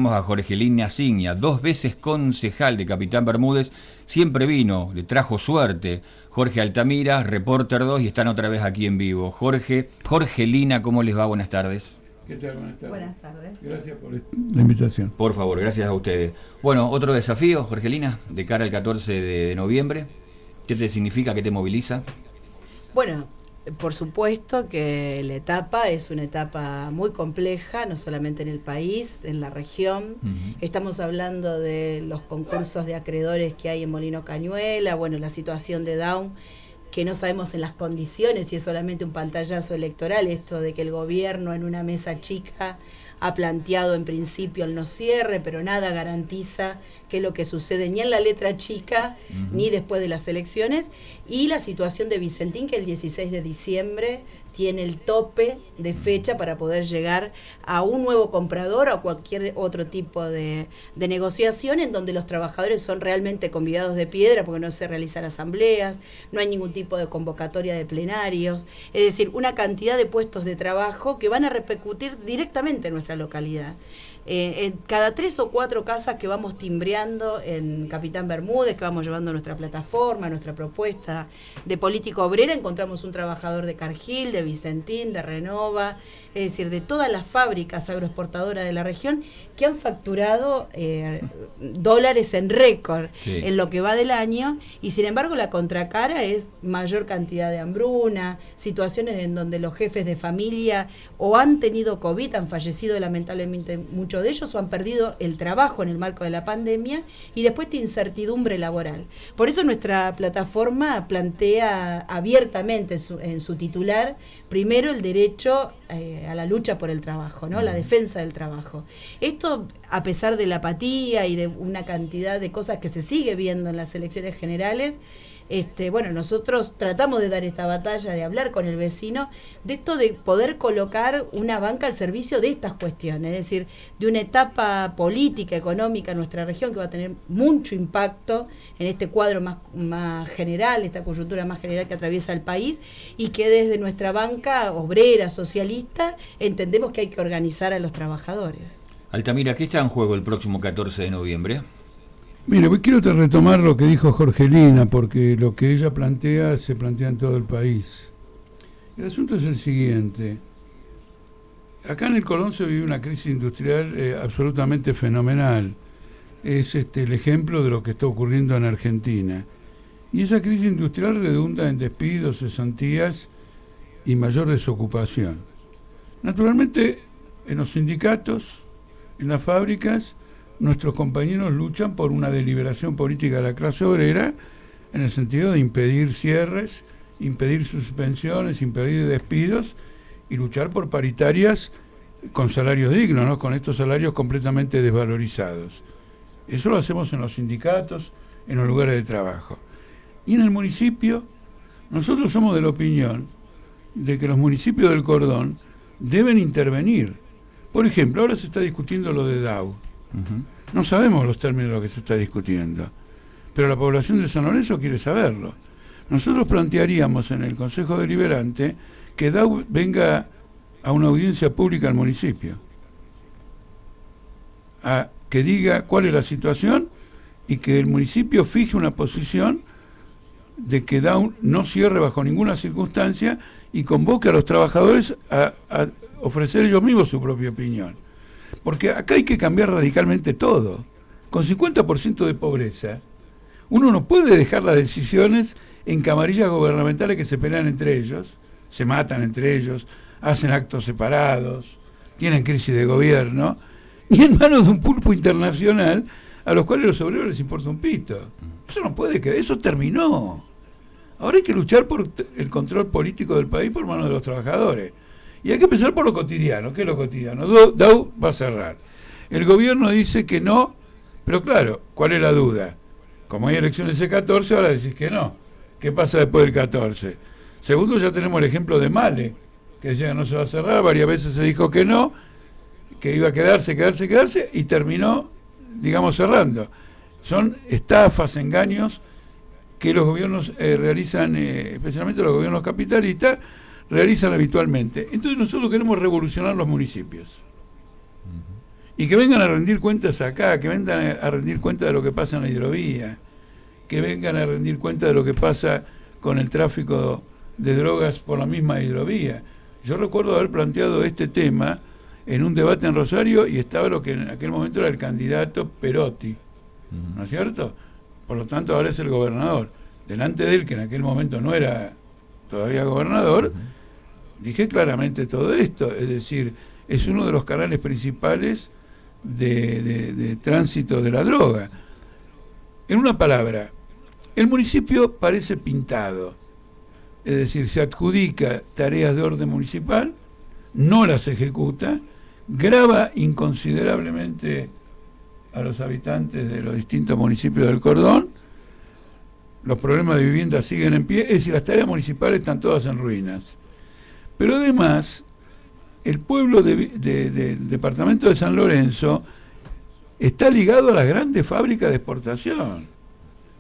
tenemos a Jorgelina Signa, 2 veces concejal de Capitán Bermúdez, siempre vino, le trajo suerte. Jorge Altamira, Reporter 2, y están otra vez aquí en vivo. Jorgelina, ¿cómo les va? Buenas tardes. ¿Qué tal? Buenas tardes. Buenas tardes. Gracias por la invitación. Por favor, gracias a ustedes. Bueno, otro desafío, Jorgelina, de cara al 14 de noviembre. ¿Qué te significa? ¿Qué te moviliza? Bueno, por supuesto que la etapa es una etapa muy compleja, no solamente en el país, en la región. Estamos hablando de los concursos de acreedores que hay en Molino Cañuela, bueno, la situación de Down, que no sabemos en las condiciones si es solamente un pantallazo electoral, esto de que el gobierno en una mesa chica ha planteado en principio el no cierre, pero nada garantiza qué es lo que sucede ni en la letra chica, ni después de las elecciones, y la situación de Vicentín, que el 16 de diciembre tiene el tope de fecha para poder llegar a un nuevo comprador o a cualquier otro tipo de negociación en donde los trabajadores son realmente convidados de piedra porque no se realizan asambleas, no hay ningún tipo de convocatoria de plenarios, es decir, una cantidad de puestos de trabajo que van a repercutir directamente en nuestra localidad. En cada 3 o 4 casas que vamos timbreando en Capitán Bermúdez, que vamos llevando nuestra plataforma, nuestra propuesta de política obrera, encontramos un trabajador de Cargill, de Vicentín, de Renova, es decir, de todas las fábricas agroexportadoras de la región que han facturado dólares en récord en lo que va del año, y sin embargo la contracara es mayor cantidad de hambruna, situaciones en donde los jefes de familia o han tenido COVID, han fallecido lamentablemente muchos de ellos, o han perdido el trabajo en el marco de la pandemia, y después de incertidumbre laboral. Por eso nuestra plataforma plantea abiertamente en su titular, primero el derecho a la lucha por el trabajo, ¿no? La defensa del trabajo. Esto, a pesar de la apatía y de una cantidad de cosas que se sigue viendo en las elecciones generales, bueno, nosotros tratamos de dar esta batalla, de hablar con el vecino, de esto de poder colocar una banca al servicio de estas cuestiones, es decir, de una etapa política, económica en nuestra región que va a tener mucho impacto en este cuadro más general, esta coyuntura más general que atraviesa el país, y que desde nuestra banca obrera, socialista, entendemos que hay que organizar a los trabajadores. Altamira, ¿qué está en juego el próximo 14 de noviembre? Mire, quiero retomar lo que dijo Jorgelina, porque lo que ella plantea se plantea en todo el país. El asunto es el siguiente. Acá en el Cordón se vive una crisis industrial absolutamente fenomenal. Es el ejemplo de lo que está ocurriendo en Argentina. Y esa crisis industrial redunda en despidos, cesantías y mayor desocupación. Naturalmente, en los sindicatos, en las fábricas, nuestros compañeros luchan por una deliberación política de la clase obrera en el sentido de impedir cierres, impedir suspensiones, impedir despidos y luchar por paritarias con salarios dignos, ¿no? Con estos salarios completamente desvalorizados. Eso lo hacemos en los sindicatos, en los lugares de trabajo. Y en el municipio, nosotros somos de la opinión de que los municipios del Cordón deben intervenir. Por ejemplo, ahora se está discutiendo lo de Dow. No sabemos los términos de lo que se está discutiendo, pero la población de San Lorenzo quiere saberlo. Nosotros plantearíamos en el Consejo Deliberante que Dow venga a una audiencia pública al municipio, a que diga cuál es la situación y que el municipio fije una posición de que Dow no cierre bajo ninguna circunstancia y convoque a los trabajadores a ofrecer ellos mismos su propia opinión. Porque acá hay que cambiar radicalmente todo. Con 50% de pobreza, uno no puede dejar las decisiones en camarillas gubernamentales que se pelean entre ellos, se matan entre ellos, hacen actos separados, tienen crisis de gobierno, y en manos de un pulpo internacional a los cuales los obreros les importa un pito. Eso no puede quedar, eso terminó. Ahora hay que luchar por el control político del país por manos de los trabajadores. Y hay que empezar por lo cotidiano. ¿Qué es lo cotidiano? Dow va a cerrar. El gobierno dice que no, pero claro, ¿cuál es la duda? Como hay elecciones el 14, ahora decís que no. ¿Qué pasa después del 14? Segundo, ya tenemos el ejemplo de Male, que decía que no se va a cerrar, varias veces se dijo que no, que iba a quedarse, y terminó, digamos, cerrando. Son estafas, engaños que los gobiernos realizan, especialmente los gobiernos capitalistas, realizan habitualmente. Entonces nosotros queremos revolucionar los municipios. y que vengan a rendir cuentas acá, que vengan a rendir cuenta de lo que pasa en la hidrovía, que vengan a rendir cuenta de lo que pasa con el tráfico de drogas por la misma hidrovía. Yo recuerdo haber planteado este tema en un debate en Rosario y estaba lo que en aquel momento era el candidato Perotti, ¿no es cierto? Por lo tanto ahora es el gobernador. Delante de él, que en aquel momento no era todavía gobernador, dije claramente todo esto, es decir, es uno de los canales principales de tránsito de la droga. En una palabra, el municipio parece pintado, es decir, se adjudica tareas de orden municipal, no las ejecuta, grava inconsiderablemente a los habitantes de los distintos municipios del cordón, los problemas de vivienda siguen en pie, es decir, las tareas municipales están todas en ruinas. Pero además, el pueblo del departamento de San Lorenzo está ligado a las grandes fábricas de exportación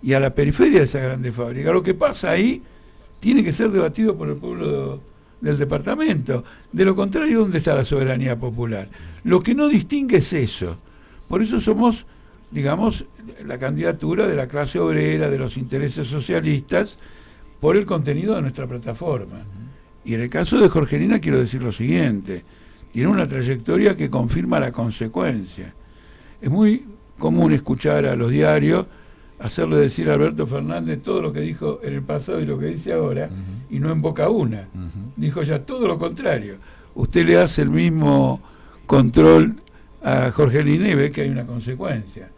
y a la periferia de esas grandes fábricas. Lo que pasa ahí tiene que ser debatido por el pueblo del departamento. De lo contrario, ¿dónde está la soberanía popular? Lo que no distingue es eso. Por eso somos, digamos, la candidatura de la clase obrera, de los intereses socialistas, por el contenido de nuestra plataforma. Y en el caso de Jorgelina quiero decir lo siguiente: tiene una trayectoria que confirma la consecuencia. Es muy común escuchar a los diarios hacerle decir a Alberto Fernández todo lo que dijo en el pasado y lo que dice ahora, y no en boca una. Dijo ya todo lo contrario. Usted le hace el mismo control a Jorgelina y ve que hay una consecuencia.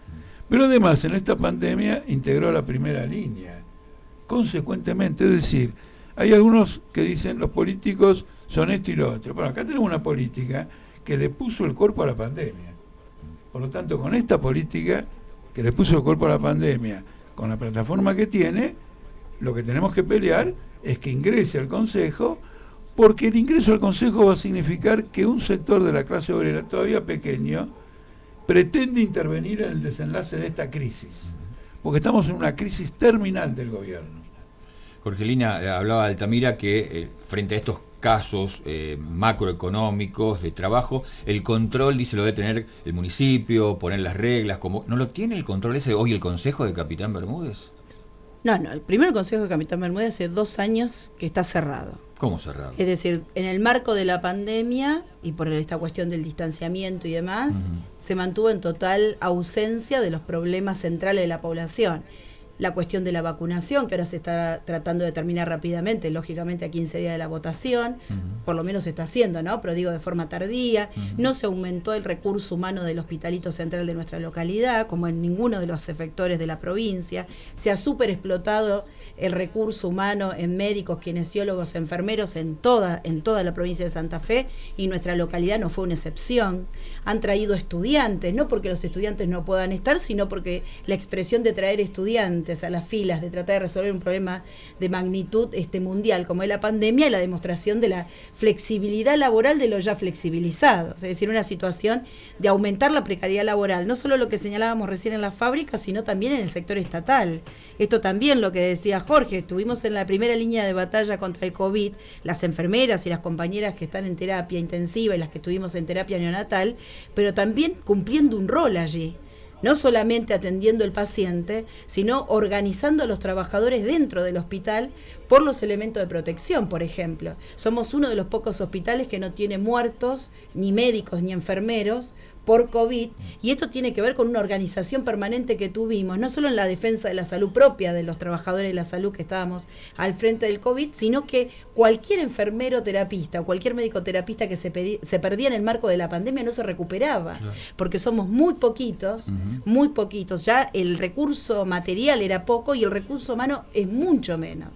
Pero además en esta pandemia integró la primera línea, consecuentemente, es decir, hay algunos que dicen los políticos son esto y lo otro. Bueno, acá tenemos una política que le puso el cuerpo a la pandemia. Por lo tanto, con esta política que le puso el cuerpo a la pandemia, con la plataforma que tiene, lo que tenemos que pelear es que ingrese al Consejo, porque el ingreso al Consejo va a significar que un sector de la clase obrera todavía pequeño pretende intervenir en el desenlace de esta crisis, porque estamos en una crisis terminal del gobierno. Jorgelina, hablaba Altamira que frente a estos casos macroeconómicos de trabajo, el control, dice, lo debe tener el municipio, poner las reglas, como ¿no lo tiene el control ese hoy el Consejo de Capitán Bermúdez? No, el primer Consejo de Capitán Bermúdez hace 2 años que está cerrado. ¿Cómo cerrado? Es decir, en el marco de la pandemia y por esta cuestión del distanciamiento y demás, se mantuvo en total ausencia de los problemas centrales de la población. La cuestión de la vacunación, que ahora se está tratando de terminar rápidamente, lógicamente a 15 días de la votación, por lo menos se está haciendo, ¿no? Pero digo de forma tardía. No se aumentó el recurso humano del hospitalito central de nuestra localidad, como en ninguno de los efectores de la provincia. Se ha superexplotado el recurso humano en médicos, kinesiólogos, enfermeros en toda la provincia de Santa Fe, y nuestra localidad no fue una excepción. Han traído estudiantes, no porque los estudiantes no puedan estar, sino porque la expresión de traer estudiantes a las filas, de tratar de resolver un problema de magnitud mundial como es la pandemia, y la demostración de la flexibilidad laboral de lo ya flexibilizado, es decir, una situación de aumentar la precariedad laboral, no solo lo que señalábamos recién en las fábricas, sino también en el sector estatal. Esto también lo que decía Jorge, estuvimos en la primera línea de batalla contra el COVID, las enfermeras y las compañeras que están en terapia intensiva y las que estuvimos en terapia neonatal, pero también cumpliendo un rol allí. No solamente atendiendo al paciente, sino organizando a los trabajadores dentro del hospital por los elementos de protección, por ejemplo. Somos uno de los pocos hospitales que no tiene muertos, ni médicos, ni enfermeros, por COVID, y esto tiene que ver con una organización permanente que tuvimos, no solo en la defensa de la salud propia de los trabajadores de la salud que estábamos al frente del COVID, sino que cualquier enfermero terapista o cualquier médico terapista que se perdía en el marco de la pandemia no se recuperaba, claro, porque somos muy poquitos, ya el recurso material era poco y el recurso humano es mucho menos.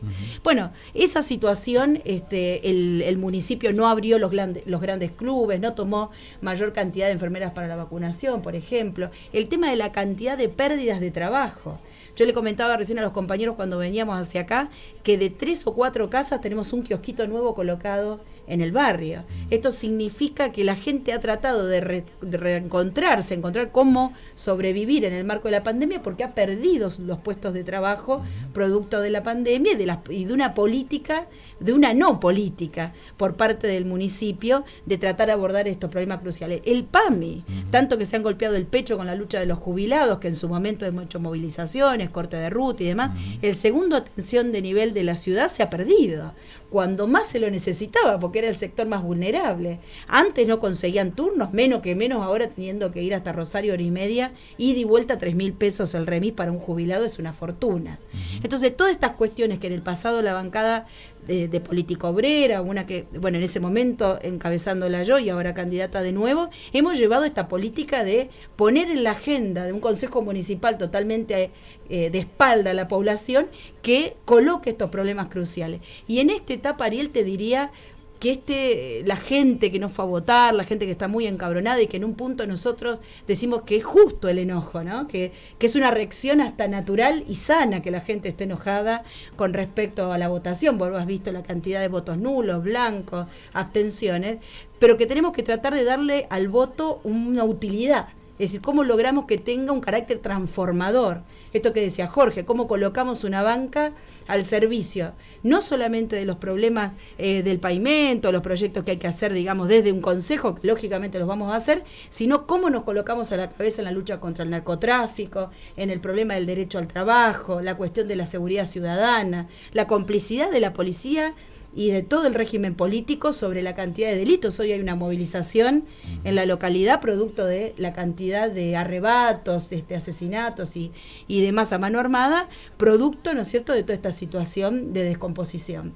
Bueno, esa situación, el municipio no abrió los grandes clubes, no tomó mayor cantidad de enfermeras para la vacunación, por ejemplo, el tema de la cantidad de pérdidas de trabajo. Yo le comentaba recién a los compañeros cuando veníamos hacia acá que de 3 o 4 casas tenemos un kiosquito nuevo colocado en el barrio. Esto significa que la gente ha tratado de reencontrarse, encontrar cómo sobrevivir en el marco de la pandemia, porque ha perdido los puestos de trabajo producto de la pandemia y de una política, de una no política por parte del municipio de tratar de abordar estos problemas cruciales. El PAMI, tanto que se han golpeado el pecho con la lucha de los jubilados, que en su momento hemos hecho movilizaciones, corte de ruta y demás, el segundo atención de nivel de la ciudad se ha perdido, cuando más se lo necesitaba, porque era el sector más vulnerable. Antes no conseguían turnos, menos ahora teniendo que ir hasta Rosario hora y media, ida y vuelta 3.000 pesos el remis para un jubilado es una fortuna. Entonces, todas estas cuestiones que en el pasado la bancada de política obrera, una que, bueno, en ese momento encabezándola yo y ahora candidata de nuevo, hemos llevado esta política de poner en la agenda de un consejo municipal totalmente de espalda a la población que coloque estos problemas cruciales. Y en esta etapa, Ariel, te diría que la gente que no fue a votar, la gente que está muy encabronada y que en un punto nosotros decimos que es justo el enojo, ¿no? Que es una reacción hasta natural y sana que la gente esté enojada con respecto a la votación. Vos has visto la cantidad de votos nulos, blancos, abstenciones, pero que tenemos que tratar de darle al voto una utilidad. Es decir, cómo logramos que tenga un carácter transformador. Esto que decía Jorge, cómo colocamos una banca al servicio, no solamente de los problemas del pavimento, los proyectos que hay que hacer, digamos, desde un consejo, que lógicamente los vamos a hacer, sino cómo nos colocamos a la cabeza en la lucha contra el narcotráfico, en el problema del derecho al trabajo, la cuestión de la seguridad ciudadana, la complicidad de la policía y de todo el régimen político sobre la cantidad de delitos. Hoy hay una movilización en la localidad producto de la cantidad de arrebatos, asesinatos y demás a mano armada, producto, ¿no es cierto?, de toda esta situación de descomposición.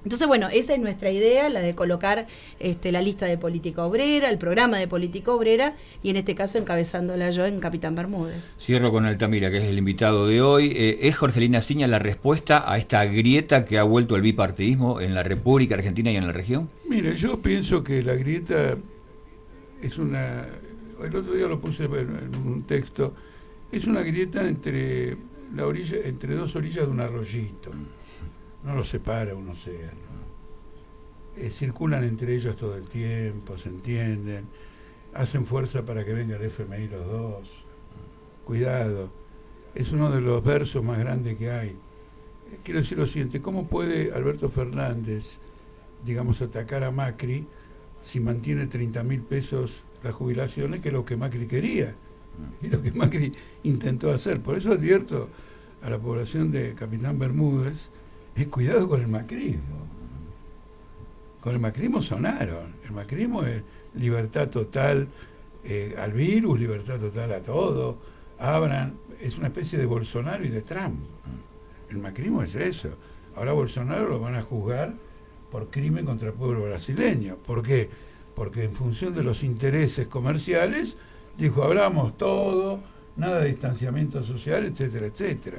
Entonces, bueno, esa es nuestra idea, la de colocar la lista de política obrera, el programa de política obrera, y en este caso encabezándola yo en Capitán Bermúdez. Cierro con Altamira, que es el invitado de hoy. ¿Es Jorgelina Ciña la respuesta a esta grieta que ha vuelto el bipartidismo en la República Argentina y en la región? Mire, yo pienso que la grieta es una... El otro día lo puse en un texto. Es una grieta entre dos orillas de un arroyito. No los separa un océano. Circulan entre ellos todo el tiempo, se entienden, hacen fuerza para que venga el FMI los dos. Cuidado, es uno de los versos más grandes que hay. Quiero decir lo siguiente, ¿cómo puede Alberto Fernández, digamos, atacar a Macri si mantiene 30.000 pesos las jubilaciones, que es lo que Macri quería y lo que Macri intentó hacer? Por eso advierto a la población de Capitán Bermúdez, cuidado con el macrismo. Con el macrismo sonaron. El macrismo es libertad total al virus, libertad total a todo. Es una especie de Bolsonaro y de Trump. El macrismo es eso. Ahora Bolsonaro lo van a juzgar por crimen contra el pueblo brasileño. ¿Por qué? Porque en función de los intereses comerciales dijo, hablamos todo, nada de distanciamiento social, etcétera, etcétera.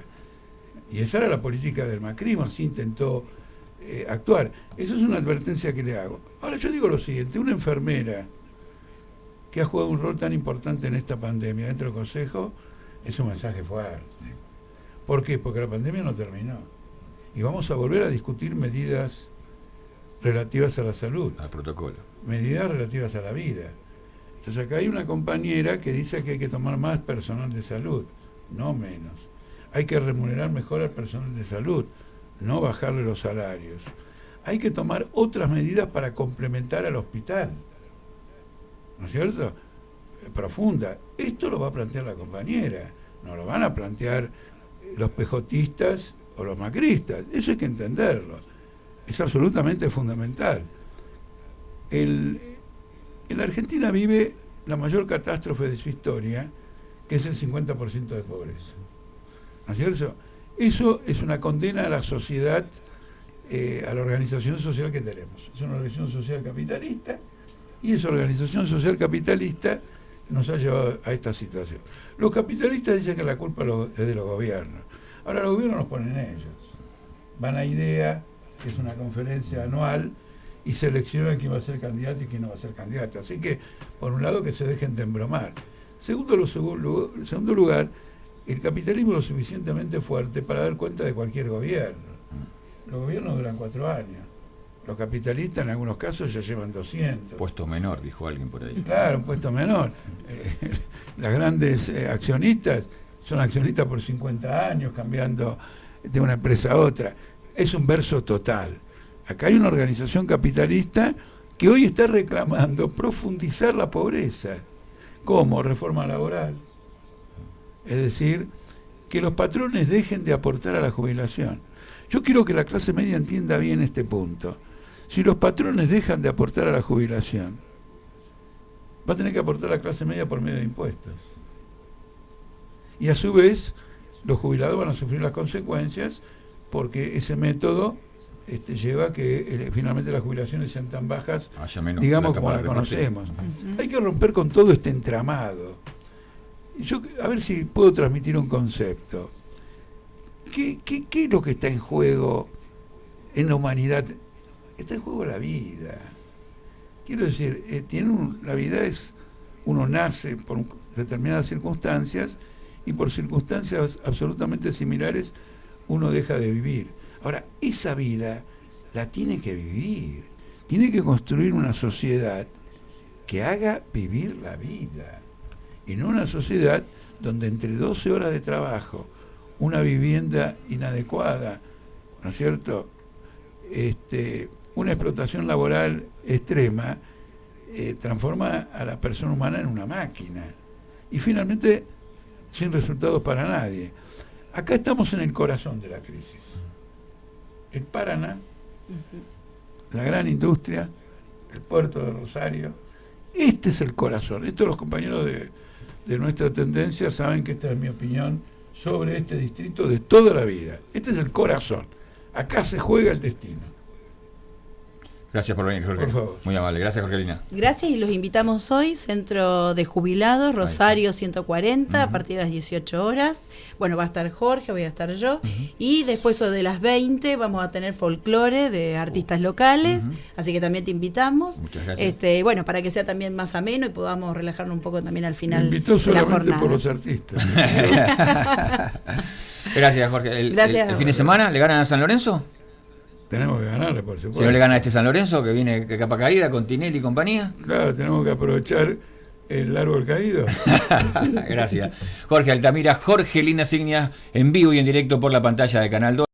Y esa era la política del macrismo, así intentó actuar. Eso es una advertencia que le hago. Ahora yo digo lo siguiente, una enfermera que ha jugado un rol tan importante en esta pandemia dentro del Consejo, es un mensaje fuerte. ¿Por qué? Porque la pandemia no terminó. Y vamos a volver a discutir medidas relativas a la salud. Al protocolo. Medidas relativas a la vida. Entonces acá hay una compañera que dice que hay que tomar más personal de salud, no menos. Hay que remunerar mejor al personal de salud, no bajarle los salarios. Hay que tomar otras medidas para complementar al hospital, ¿no es cierto? Profunda. Esto lo va a plantear la compañera, no lo van a plantear los pejotistas o los macristas. Eso hay que entenderlo. Es absolutamente fundamental. En la Argentina vive la mayor catástrofe de su historia, que es el 50% de pobreza. ¿No es cierto? Eso es una condena a la sociedad, a la organización social que tenemos. Es una organización social capitalista, y esa organización social capitalista nos ha llevado a esta situación. Los capitalistas dicen que la culpa es de los gobiernos. Ahora los gobiernos nos ponen ellos. Van a IDEA, que es una conferencia anual, y seleccionan quién va a ser candidato y quién no va a ser candidato. Así que, por un lado, que se dejen de embromar. En segundo lugar, el capitalismo es lo suficientemente fuerte para dar cuenta de cualquier gobierno. Los gobiernos duran 4 años. Los capitalistas en algunos casos ya llevan 200. Puesto menor, dijo alguien por ahí. Claro, un puesto menor. Las grandes accionistas son accionistas por 50 años, cambiando de una empresa a otra. Es un verso total. Acá hay una organización capitalista que hoy está reclamando profundizar la pobreza. ¿Cómo? Reforma laboral. Es decir, que los patrones dejen de aportar a la jubilación. Yo quiero que la clase media entienda bien este punto. Si los patrones dejan de aportar a la jubilación, va a tener que aportar la clase media por medio de impuestos. Y a su vez, los jubilados van a sufrir las consecuencias porque ese método lleva a que finalmente las jubilaciones sean tan bajas, digamos, como las conocemos. Hay que romper con todo este entramado. Yo, a ver si puedo transmitir un concepto. ¿Qué es lo que está en juego en la humanidad? Está en juego la vida. Quiero decir, la vida es, uno nace por determinadas circunstancias y por circunstancias absolutamente similares uno deja de vivir. Ahora, esa vida la tiene que vivir. Tiene que construir una sociedad que haga vivir la vida. Y no una sociedad donde entre 12 horas de trabajo, una vivienda inadecuada, ¿no es cierto?, una explotación laboral extrema, transforma a la persona humana en una máquina. Y finalmente, sin resultados para nadie. Acá estamos en el corazón de la crisis. El Paraná, la gran industria, el puerto de Rosario, este es el corazón. Esto los compañeros de nuestra tendencia saben que esta es mi opinión sobre este distrito de toda la vida. Este es el corazón. Acá se juega el destino. Gracias por venir, Jorge. Por favor. Muy amable. Gracias, Jorgelina. Gracias, y los invitamos hoy, Centro de Jubilados, Rosario 140, a partir de las 18 horas. Bueno, va a estar Jorge, voy a estar yo, y después de las 20 vamos a tener folclore de artistas locales, así que también te invitamos. Muchas gracias. Bueno, para que sea también más ameno y podamos relajarnos un poco también al final Me invitó de la solamente jornada. por los artistas. Gracias, Jorge. Gracias, el fin de semana le ganan a San Lorenzo? Tenemos que ganarle, por supuesto. Si no le gana a este San Lorenzo, que viene de capa caída con Tinelli y compañía. Claro, tenemos que aprovechar el árbol caído. Gracias. Jorge Altamira, Jorgelina Signia, en vivo y en directo por la pantalla de Canal 2.